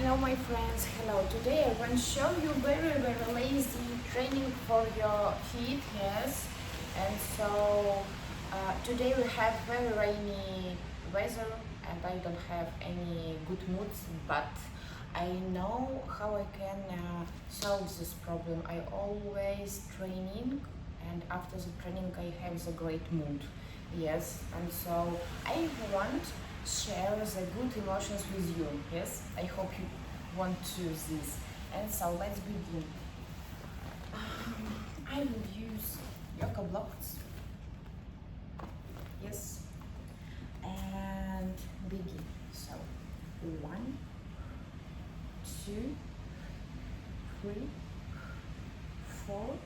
Hello my friends, hello. Today I want to show you very lazy training for your feet, yes. And so today we have very rainy weather and I don't have any good moods, but I know how I can solve this problem. I always training and after the training I have the great mood, yes. And so I want share the good emotions with you, yes. I hope you want to this. And so let's begin. I will use yoga blocks, yes, and begin. So 1, 2, 3, 4,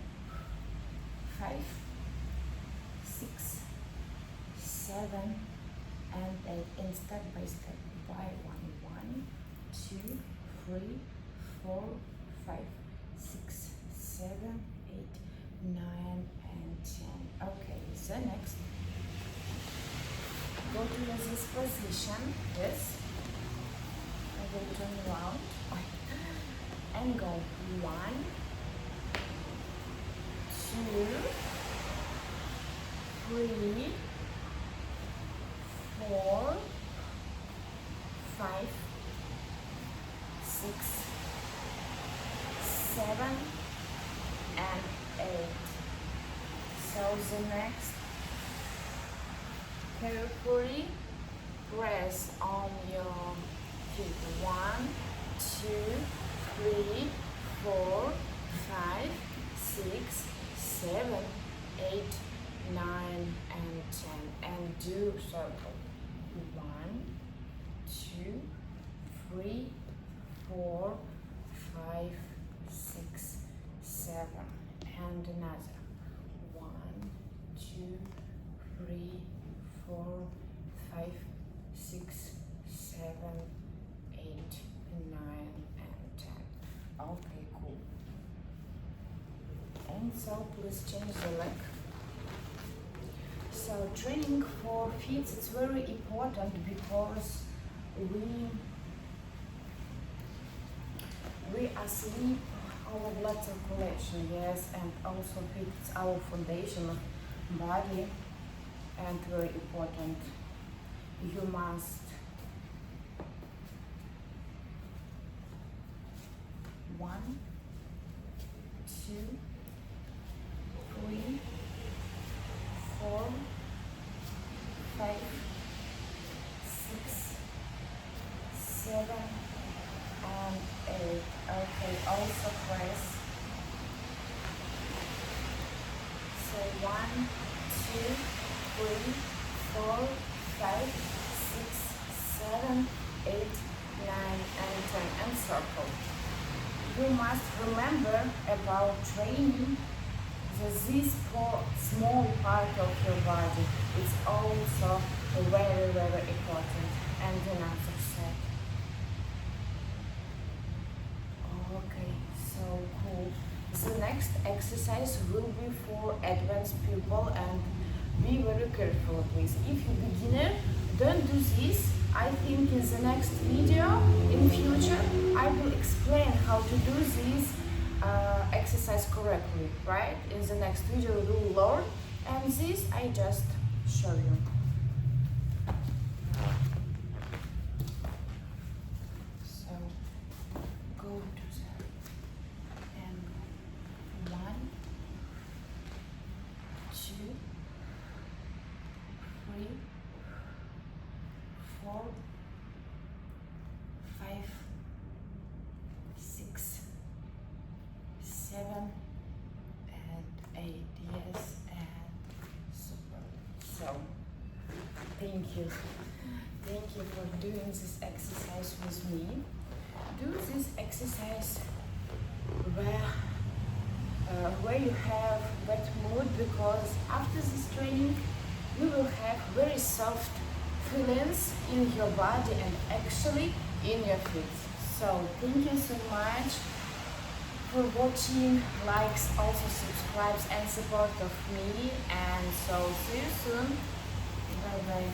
5, 6, 7 and 8, and step by step by 1, 2, 3, 4, 5, 6, 7, 8, 9 and 10. Okay, the next, go to this position, yes, I will turn around and go 1, 2, 3, 4, 5, 6, 7 and 8. So the next, carefully press on your feet. 1, 2, 3, 4, 5, 6, 7, 8, 9 and 10, and do circle. 1, 2, 3, 4, 5, 6, 7 and another. 1, 2, 3, 4, 5, 6, 7, 8, 9 and 10. Okay, cool. And so please change the leg. So training for feet is very important because we asleep our blood circulation, yes, and also it's our foundation of body and very important. You must 1, 2, 3, 4, 5, 6, 7 and 8. Okay, also press. So 1, 2, 3, 4, 5, 6, 7, 8, 9 and 10 and circle. You must remember about training that this small part of your body is also very important. And another side. Okay, so cool. The next exercise will be for advanced people, and be very careful please. If you're beginner, don't do this. I think in the next video, in future, I will explain how to do this exercise correctly, right? In the next video we will learn, and this I just show you. So go to the and 1, 2, 3, 4, 5, 6, 7 and 8, yes, and super. So thank you for doing this exercise with me. Do this exercise where you have that mood, because after this training you will have very soft feelings in your body and actually in your feet. So thank you so much for watching, likes, also subscribes and support of me, and so see you soon. Bye bye.